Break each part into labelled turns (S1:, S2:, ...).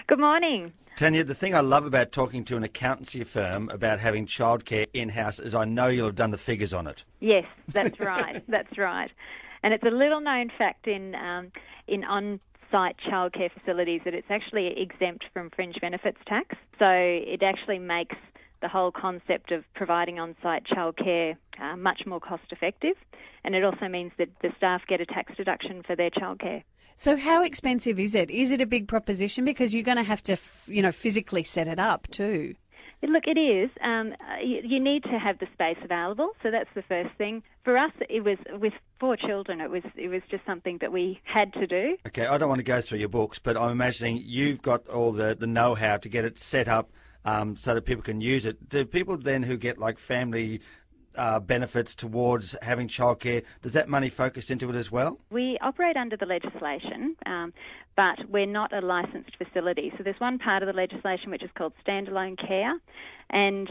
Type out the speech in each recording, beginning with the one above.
S1: Good morning.
S2: Tanya, the thing I love about talking to an accountancy firm about having childcare in-house is I know you'll have done the figures on it.
S1: Yes, that's right. That's right. And it's a little-known fact in on-site childcare facilities that it's actually exempt from fringe benefits tax. So it actually makes the whole concept of providing on-site childcare much more cost-effective, and it also means that the staff get a tax deduction for their childcare.
S3: So how expensive is it? Is it a big proposition? Because you're going to have to, physically set it up too.
S1: Look, it is. You need to have the space available, so that's the first thing. For us, it was with 4 children. It was just something that we had to do.
S2: Okay, I don't want to go through your books, but I'm imagining you've got all the know-how to get it set up so that people can use it. Do people then who get like family benefits towards having childcare, does that money focus into it as well?
S1: We operate under the legislation, but we're not a licensed facility. So there's one part of the legislation which is called standalone care, and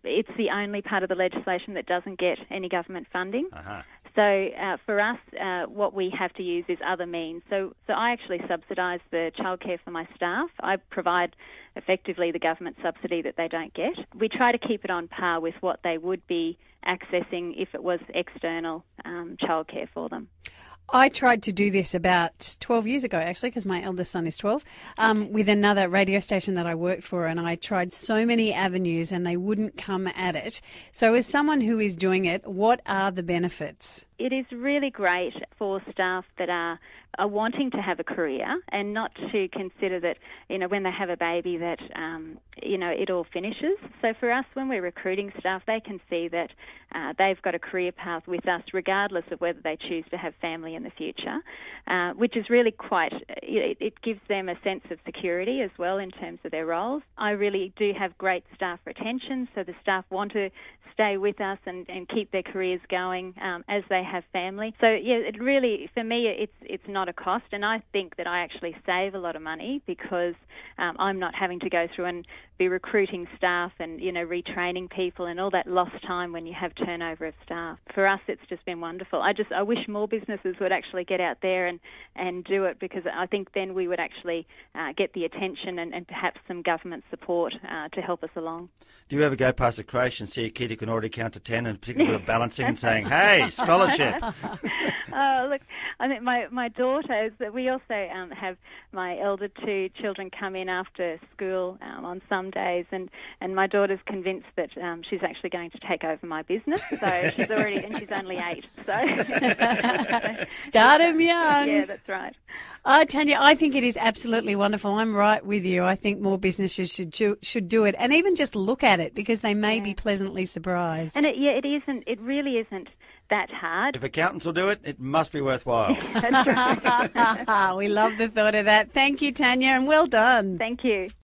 S1: it's the only part of the legislation that doesn't get any government funding.
S2: Uh-huh.
S1: So for us, what we have to use is other means. So I actually subsidise the childcare for my staff. I provide effectively the government subsidy that they don't get. We try to keep it on par with what they would be accessing if it was external childcare for them.
S3: I tried to do this about 12 years ago, actually, because my eldest son is 12, with another radio station that I worked for, and I tried so many avenues and they wouldn't come at it. So as someone who is doing it, what are the benefits?
S1: It is really great for staff that are wanting to have a career and not to consider that, when they have a baby that, it all finishes. So for us, when we're recruiting staff, they can see that they've got a career path with us regardless of whether they choose to have family in the future, which is really it gives them a sense of security as well in terms of their roles. I really do have great staff retention, so the staff want to stay with us and keep their careers going as they have family. So yeah, it really, for me, it's not a cost, and I think that I actually save a lot of money because I'm not having to go through and be recruiting staff and retraining people and all that lost time when you have turnover of staff. For us, it's just been wonderful. I wish more businesses would actually get out there and do it, because I think then we would actually get the attention and perhaps some government support to help us along.
S2: Do you ever go past the creche and see a kid who can already count to 10 and particularly with balancing and saying, hey, scholarship?
S1: Look, I think my daughter, we also have my elder 2 children come in after school on some days, and my daughter's convinced that she's actually going to take over my business. So she's only 8. So
S3: start 'em young.
S1: Yeah, that's right.
S3: Tanya, I think it is absolutely wonderful. I'm right with you. I think more businesses should do it, and even just look at it, because they may be pleasantly surprised.
S1: And it really isn't that hard.
S2: If accountants will do it, it must be worthwhile.
S1: That's right.
S3: We love the thought of that. Thank you, Tanya, and well done.
S1: Thank you.